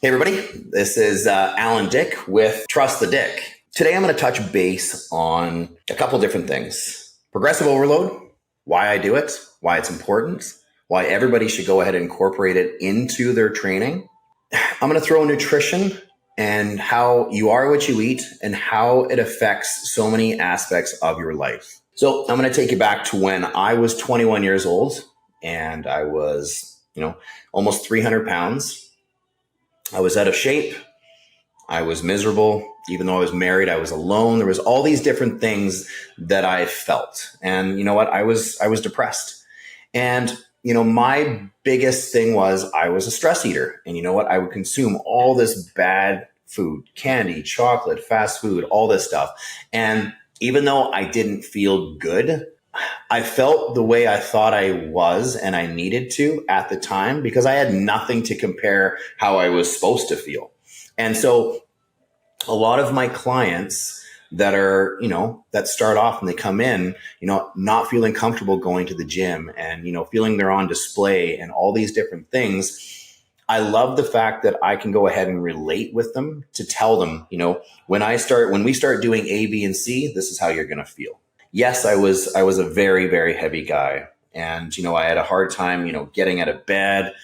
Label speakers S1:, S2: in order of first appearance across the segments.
S1: Hey everybody, this is Alan Dyck with Trust the Dick. Today I'm going to touch base on a couple different things. Progressive overload, why I do it, why it's important, why everybody should go ahead and incorporate it into their training. I'm going to throw in nutrition and how you are what you eat and how it affects so many aspects of your life. So I'm going to take you back to when I was 21 years old and I was, almost 300 pounds. I was out of shape. I was miserable. Even though I was married, I was alone. There was all these different things that I felt. And you know what? I was depressed. And, my biggest thing was I was a stress eater. And you know what? I would consume all this bad food, candy, chocolate, fast food, all this stuff. And even though I didn't feel good, I felt the way I thought I was and I needed to at the time because I had nothing to compare how I was supposed to feel. And so a lot of my clients that are, that start off and they come in, not feeling comfortable going to the gym and, feeling they're on display and all these different things. I love the fact that I can go ahead and relate with them to tell them, when we start doing A, B, and C, this is how you're going to feel. Yes, I was a very, very heavy guy. And, I had a hard time, getting out of bed.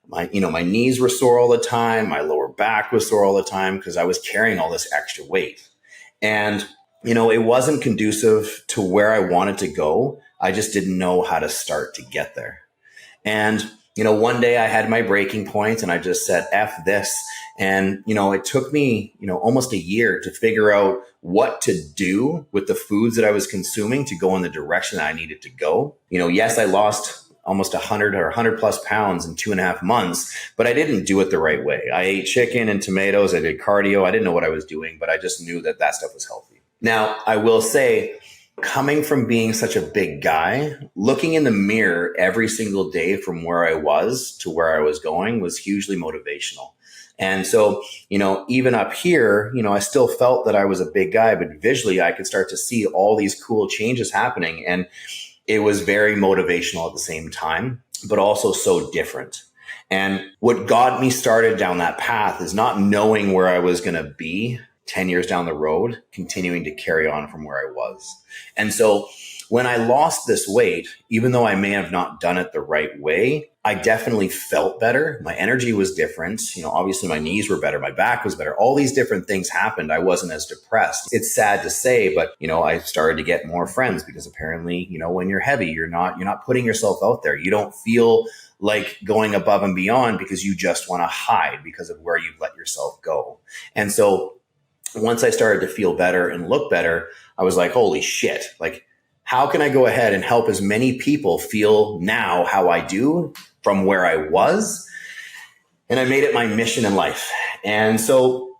S1: My knees were sore all the time. My lower back was sore all the time because I was carrying all this extra weight. And, it wasn't conducive to where I wanted to go. I just didn't know how to start to get there. And, one day I had my breaking point and I just said, F this. And, it took me, almost a year to figure out what to do with the foods that I was consuming to go in the direction that I needed to go. Yes, I lost almost 100 or 100 plus pounds in 2.5 months, but I didn't do it the right way. I ate chicken and tomatoes. I did cardio. I didn't know what I was doing, but I just knew that stuff was healthy. Now, I will say, coming from being such a big guy, looking in the mirror every single day from where I was to where I was going was hugely motivational. And so, even up here, I still felt that I was a big guy, but visually I could start to see all these cool changes happening. And it was very motivational at the same time, but also so different. And what got me started down that path is not knowing where I was going to be 10 years down the road, continuing to carry on from where I was. And so when I lost this weight, even though I may have not done it the right way, I definitely felt better. My energy was different. Obviously my knees were better. My back was better. All these different things happened. I wasn't as depressed. It's sad to say, but, I started to get more friends because apparently, when you're heavy, you're not putting yourself out there. You don't feel like going above and beyond because you just want to hide because of where you've let yourself go. And so once I started to feel better and look better, I was like, holy shit, like, how can I go ahead and help as many people feel now how I do from where I was? And I made it my mission in life. And so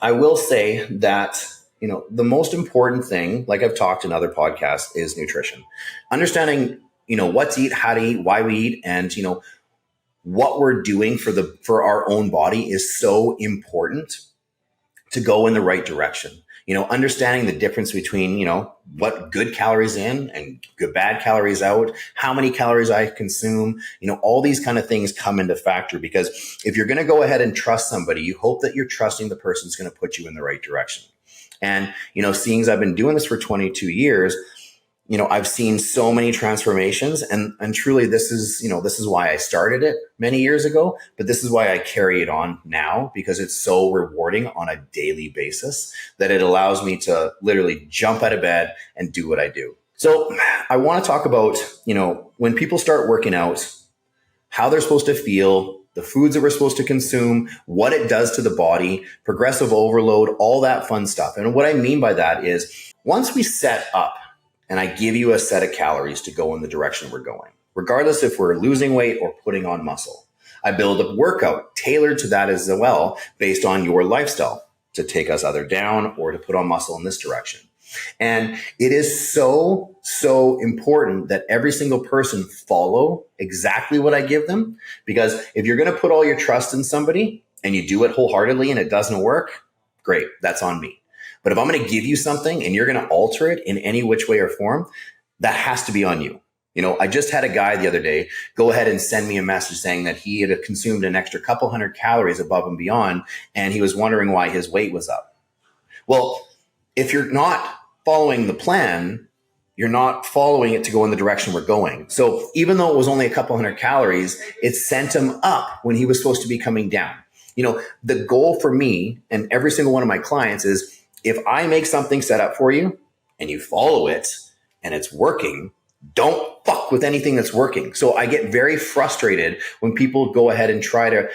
S1: I will say that, the most important thing, like I've talked in other podcasts, is nutrition. Understanding, what to eat, how to eat, why we eat, and, what we're doing for our own body is so important to go in the right direction. Understanding the difference between, what good calories in and good bad calories out, how many calories I consume, all these kind of things come into factor because if you're going to go ahead and trust somebody, you hope that you're trusting the person's going to put you in the right direction. And, seeing as I've been doing this for 22 years, I've seen so many transformations and truly this is why I started it many years ago, but this is why I carry it on now because it's so rewarding on a daily basis that it allows me to literally jump out of bed and do what I do. So I want to talk about, when people start working out, how they're supposed to feel, the foods that we're supposed to consume, what it does to the body, progressive overload, all that fun stuff. And what I mean by that is once we set up and I give you a set of calories to go in the direction we're going, regardless if we're losing weight or putting on muscle. I build a workout tailored to that as well, based on your lifestyle to take us either down or to put on muscle in this direction. And it is so, so important that every single person follow exactly what I give them. Because if you're going to put all your trust in somebody and you do it wholeheartedly and it doesn't work, great, that's on me. But if I'm going to give you something and you're going to alter it in any which way or form, that has to be on you. I just had a guy the other day go ahead and send me a message saying that he had consumed an extra couple hundred calories above and beyond, and he was wondering why his weight was up. Well, if you're not following the plan, you're not following it to go in the direction we're going. So even though it was only a couple hundred calories, it sent him up when he was supposed to be coming down. The goal for me and every single one of my clients is, if I make something set up for you and you follow it and it's working, don't fuck with anything that's working. So I get very frustrated when people go ahead and try to,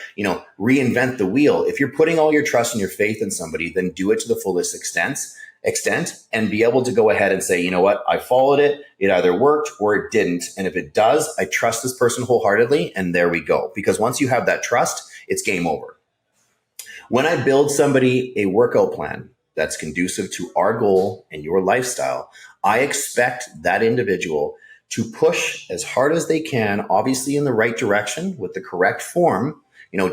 S1: reinvent the wheel. If you're putting all your trust and your faith in somebody, then do it to the fullest extent and be able to go ahead and say, you know what, I followed it. It either worked or it didn't. And if it does, I trust this person wholeheartedly. And there we go. Because once you have that trust, it's game over. When I build somebody a workout plan that's conducive to our goal and your lifestyle, I expect that individual to push as hard as they can, obviously in the right direction with the correct form.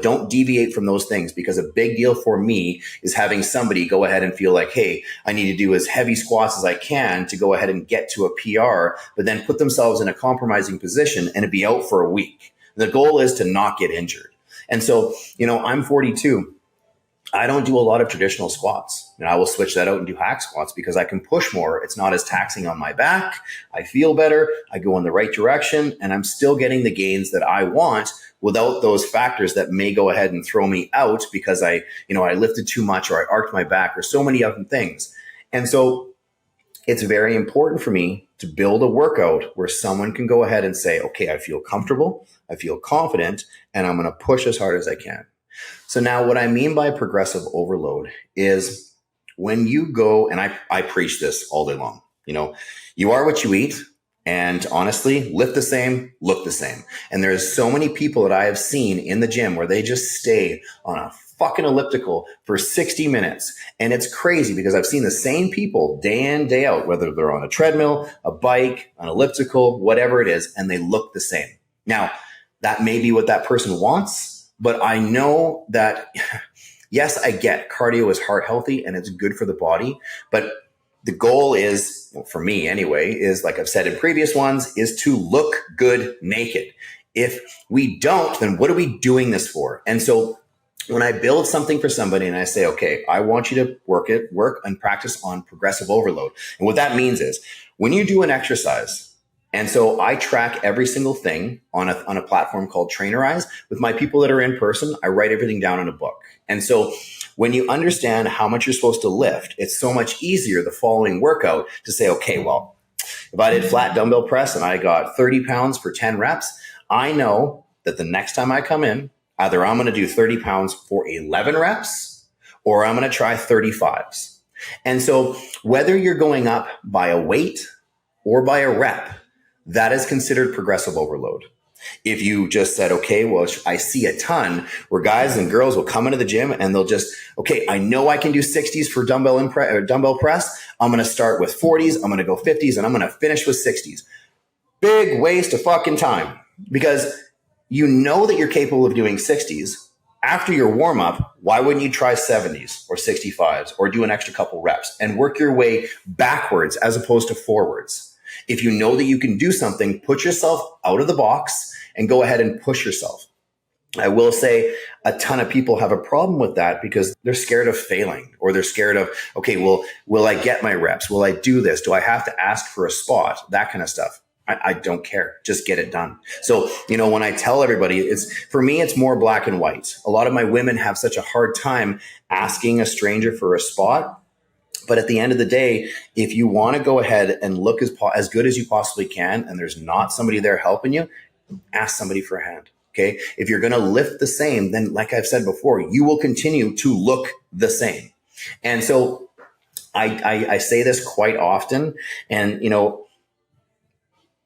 S1: Don't deviate from those things, because a big deal for me is having somebody go ahead and feel like, hey, I need to do as heavy squats as I can to go ahead and get to a PR, but then put themselves in a compromising position and be out for a week. The goal is to not get injured. And so, I'm 42. I don't do a lot of traditional squats, and I will switch that out and do hack squats because I can push more. It's not as taxing on my back. I feel better. I go in the right direction, and I'm still getting the gains that I want without those factors that may go ahead and throw me out because I lifted too much or I arched my back or so many other things. And so it's very important for me to build a workout where someone can go ahead and say, okay, I feel comfortable, I feel confident, and I'm going to push as hard as I can. So now what I mean by progressive overload is when you go, and I preach this all day long, you are what you eat, and honestly, lift the same, look the same. And there's so many people that I have seen in the gym where they just stay on a fucking elliptical for 60 minutes. And it's crazy because I've seen the same people day in, day out, whether they're on a treadmill, a bike, an elliptical, whatever it is, and they look the same. Now, that may be what that person wants. But I know that, yes, I get cardio is heart healthy and it's good for the body. But the goal is, for me anyway, is like I've said in previous ones, is to look good naked. If we don't, then what are we doing this for? And so when I build something for somebody and I say, okay, I want you to work and practice on progressive overload. And what that means is when you do an exercise, and so I track every single thing on a platform called Trainerize. With my people that are in person, I write everything down in a book. And so when you understand how much you're supposed to lift, it's so much easier the following workout to say, okay, well, if I did flat dumbbell press and I got 30 pounds for 10 reps, I know that the next time I come in, either I'm going to do 30 pounds for 11 reps or I'm going to try 35s. And so whether you're going up by a weight or by a rep, that is considered progressive overload. If you just said, okay, well, I see a ton where guys and girls will come into the gym and they'll just, okay, I know I can do 60s for dumbbell press. I'm going to start with 40s. I'm going to go 50s and I'm going to finish with 60s. Big waste of fucking time, because you know that you're capable of doing 60s. After your warm up, why wouldn't you try 70s or 65s or do an extra couple reps and work your way backwards as opposed to forwards? If you know that you can do something, put yourself out of the box and go ahead and push yourself. I will say a ton of people have a problem with that because they're scared of failing, or they're scared of, okay, well, will I get my reps? Will I do this? Do I have to ask for a spot? That kind of stuff. I don't care. Just get it done. So, when I tell everybody, for me, it's more black and white. A lot of my women have such a hard time asking a stranger for a spot. But at the end of the day, if you want to go ahead and look as good as you possibly can, and there's not somebody there helping you, ask somebody for a hand. Okay. If you're going to lift the same, then like I've said before, you will continue to look the same. And so I say this quite often, and,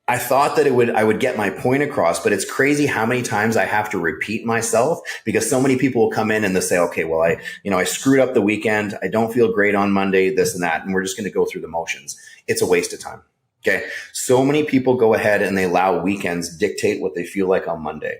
S1: I thought that I would get my point across, but it's crazy how many times I have to repeat myself, because so many people will come in and they'll say, okay, well, I screwed up the weekend. I don't feel great on Monday, this and that. And we're just going to go through the motions. It's a waste of time. Okay. So many people go ahead and they allow weekends dictate what they feel like on Monday.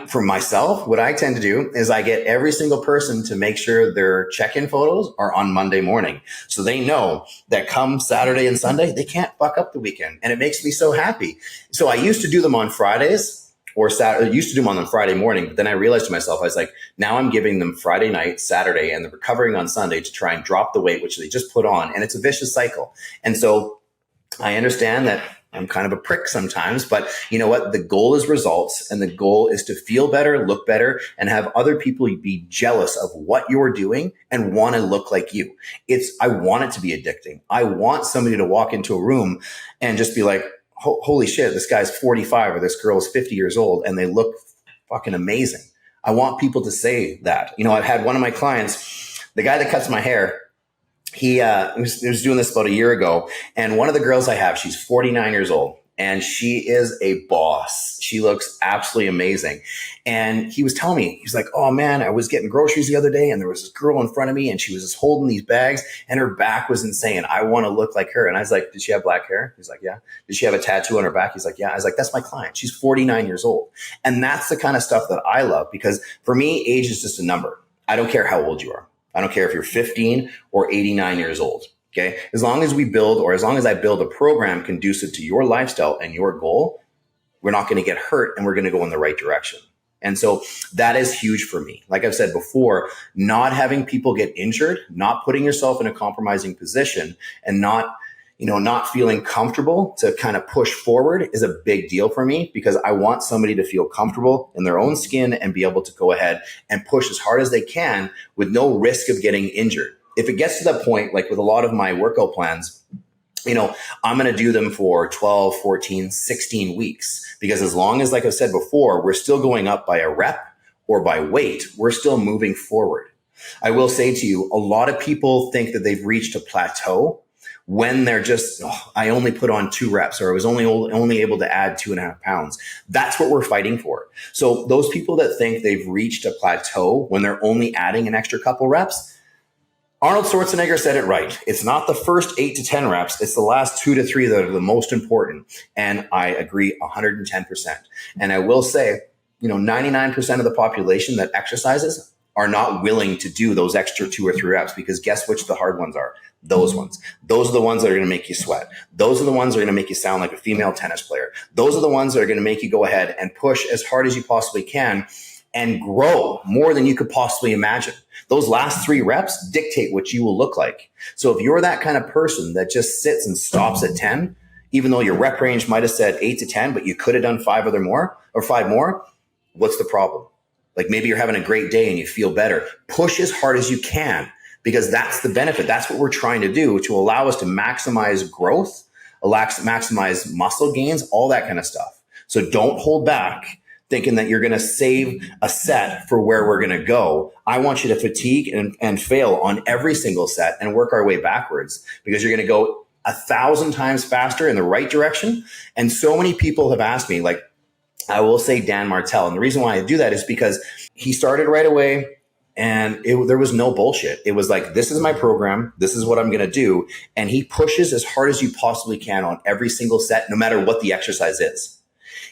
S1: For myself, what I tend to do is I get every single person to make sure their check-in photos are on Monday morning. So they know that come Saturday and Sunday, they can't fuck up the weekend. And it makes me so happy. So I used to do them on Fridays or Saturday. I used to do them on Friday morning. But then I realized to myself, I was like, now I'm giving them Friday night, Saturday, and they're recovering on Sunday to try and drop the weight, which they just put on. And it's a vicious cycle. And so I understand that I'm kind of a prick sometimes, but you know what? The goal is results, and the goal is to feel better, look better, and have other people be jealous of what you're doing and want to look like you. I want it to be addicting. I want somebody to walk into a room and just be like, holy shit, this guy's 45 or this girl is 50 years old and they look fucking amazing. I want people to say that. You know, I've had one of my clients, the guy that cuts my hair, he was doing this about a year ago. And one of the girls I have, she's 49 years old and she is a boss. She looks absolutely amazing. And he was telling me, he's like, oh man, I was getting groceries the other day and there was this girl in front of me and she was just holding these bags and her back was insane. I want to look like her. And I was like, did she have black hair? He's like, yeah. Did she have a tattoo on her back? He's like, yeah. I was like, that's my client. She's 49 years old. And that's the kind of stuff that I love, because for me, age is just a number. I don't care how old you are. I don't care if you're 15 or 89 years old. Okay. As long as we build, or as long as I build a program conducive to your lifestyle and your goal, we're not going to get hurt and we're going to go in the right direction. And so that is huge for me. Like I've said before, not having people get injured, not putting yourself in a compromising position, and not feeling comfortable to kind of push forward is a big deal for me, because I want somebody to feel comfortable in their own skin and be able to go ahead and push as hard as they can with no risk of getting injured. If it gets to that point, like with a lot of my workout plans, I'm going to do them for 12, 14, 16 weeks, because as long as, like I said before, we're still going up by a rep or by weight, we're still moving forward. I will say to you, a lot of people think that they've reached a plateau when they're just, I only put on 2 reps, or I was only able to add 2.5 pounds. That's what we're fighting for. So those people that think they've reached a plateau when they're only adding an extra couple reps, Arnold Schwarzenegger said it right. It's not the first 8 to 10 reps. It's the last 2 to 3 that are the most important. And I agree 110%. And I will say, 99% of the population that exercises are not willing to do those extra 2 or 3 reps, because guess which the hard ones are? Those ones. Those are the ones that are going to make you sweat. Those are the ones that are going to make you sound like a female tennis player. Those are the ones that are going to make you go ahead and push as hard as you possibly can and grow more than you could possibly imagine. Those last 3 reps dictate what you will look like. So if you're that kind of person that just sits and stops at 10, even though your rep range might have said 8 to 10, but you could have done 5 more, what's the problem? Like maybe you're having a great day and you feel better. Push as hard as you can, because that's the benefit. That's what we're trying to do to allow us to maximize growth, maximize muscle gains, all that kind of stuff. So don't hold back thinking that you're going to save a set for where we're going to go. I want you to fatigue and fail on every single set and work our way backwards, because you're going to go 1,000 times faster in the right direction. And so many people have asked me, like, I will say Dan Martell. And the reason why I do that is because he started right away and there was no bullshit. It was like, this is my program. This is what I'm going to do. And he pushes as hard as you possibly can on every single set, no matter what the exercise is.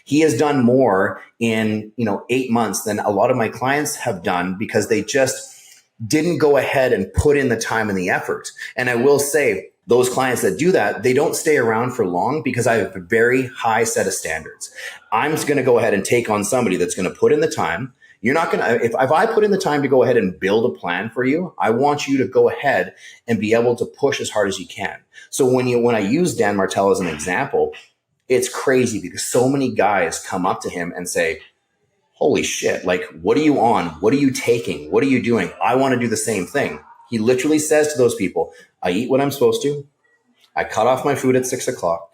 S1: He has done more in, 8 months than a lot of my clients have done, because they just didn't go ahead and put in the time and the effort. And I will say, those clients that do that, they don't stay around for long, because I have a very high set of standards. I'm just going to go ahead and take on somebody that's going to put in the time. You're not going to, if I put in the time to go ahead and build a plan for you, I want you to go ahead and be able to push as hard as you can. So when I use Dan Martell as an example, it's crazy, because so many guys come up to him and say, holy shit, like, what are you on? What are you taking? What are you doing? I want to do the same thing. He literally says to those people, I eat what I'm supposed to. I cut off my food at 6 o'clock.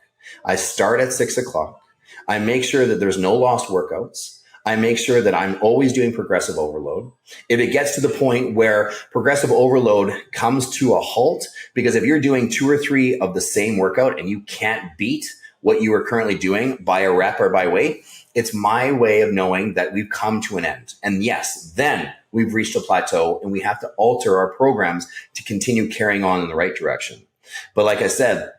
S1: I start at 6 o'clock. I make sure that there's no lost workouts. I make sure that I'm always doing progressive overload. If it gets to the point where progressive overload comes to a halt, because if you're doing 2 or 3 of the same workout and you can't beat what you are currently doing by a rep or by weight, it's my way of knowing that we've come to an end. And yes, then we've reached a plateau and we have to alter our programs to continue carrying on in the right direction. But like I said,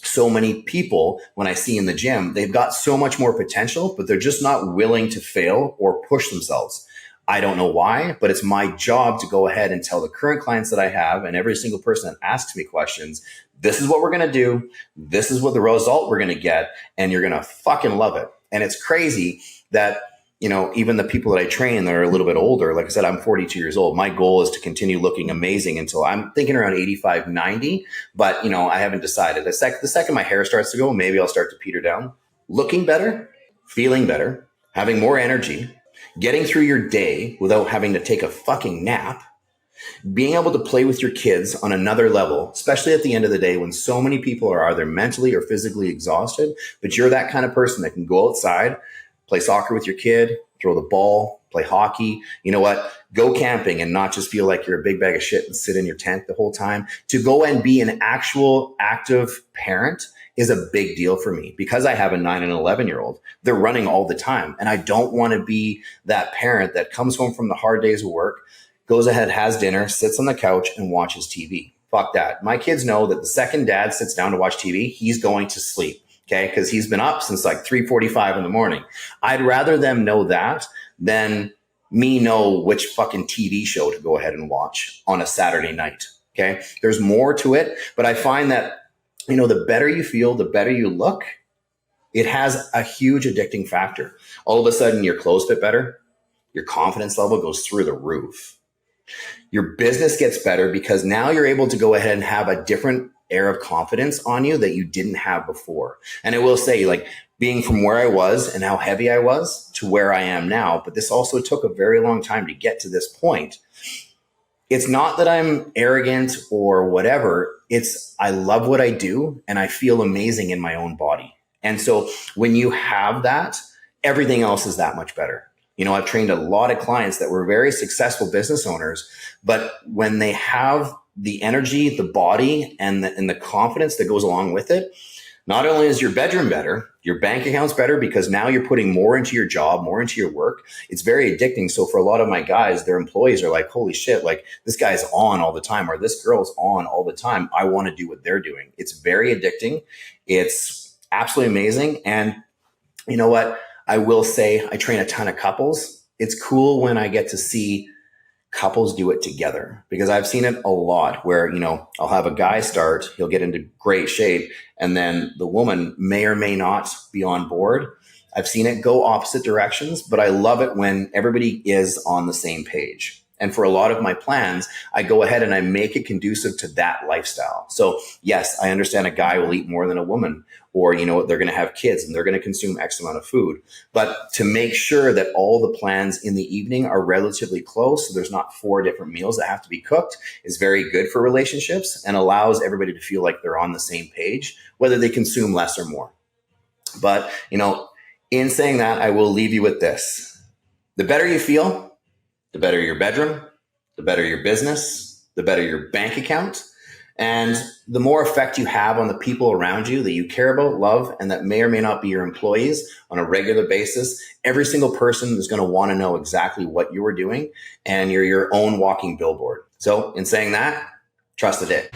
S1: so many people, when I see in the gym, they've got so much more potential, but they're just not willing to fail or push themselves. I don't know why, but it's my job to go ahead and tell the current clients that I have and every single person that asks me questions, this is what we're going to do. This is what the result we're going to get. And you're going to fucking love it. And it's crazy that, even the people that I train that are a little bit older, like I said, I'm 42 years old. My goal is to continue looking amazing until I'm thinking around 85, 90. But, I haven't decided. The second my hair starts to go, maybe I'll start to peter down. Looking better, feeling better, having more energy, getting through your day without having to take a fucking nap, being able to play with your kids on another level, especially at the end of the day when so many people are either mentally or physically exhausted, but you're that kind of person that can go outside, play soccer with your kid, throw the ball, play hockey, go camping and not just feel like you're a big bag of shit and sit in your tent the whole time. To go and be an actual active parent is a big deal for me because I have a 9 and 11-year-old. They're running all the time. And I don't want to be that parent that comes home from the hard days of work, goes ahead, has dinner, sits on the couch and watches TV. Fuck that. My kids know that the second dad sits down to watch TV, he's going to sleep. Okay. Cause he's been up since like 3:45 in the morning. I'd rather them know that than me know which fucking TV show to go ahead and watch on a Saturday night. Okay. There's more to it, but I find that, the better you feel, the better you look, it has a huge addicting factor. All of a sudden your clothes fit better. Your confidence level goes through the roof. Your business gets better because now you're able to go ahead and have a different air of confidence on you that you didn't have before. And I will say, like, being from where I was and how heavy I was to where I am now, but this also took a very long time to get to this point. It's not that I'm arrogant or whatever. It's I love what I do and I feel amazing in my own body. And so when you have that, everything else is that much better. I've trained a lot of clients that were very successful business owners, but when they have the energy, the body, and the confidence that goes along with it, not only is your bedroom better, your bank account's better because now you're putting more into your job, more into your work. It's very addicting. So for a lot of my guys, their employees are like, holy shit, like this guy's on all the time or this girl's on all the time. I want to do what they're doing. It's very addicting. It's absolutely amazing. And you know what? I will say I train a ton of couples. It's cool when I get to see couples do it together because I've seen it a lot where, I'll have a guy start, he'll get into great shape and then the woman may or may not be on board. I've seen it go opposite directions, but I love it when everybody is on the same page. And for a lot of my plans, I go ahead and I make it conducive to that lifestyle. So yes, I understand a guy will eat more than a woman or, they're going to have kids and they're going to consume X amount of food. But to make sure that all the plans in the evening are relatively close, so there's not 4 different meals that have to be cooked, is very good for relationships and allows everybody to feel like they're on the same page, whether they consume less or more. But, in saying that, I will leave you with this. The better you feel, the better your bedroom, the better your business, the better your bank account, and the more effect you have on the people around you that you care about, love, and that may or may not be your employees on a regular basis. Every single person is going to want to know exactly what you are doing, and you're your own walking billboard. So in saying that, trust the dick.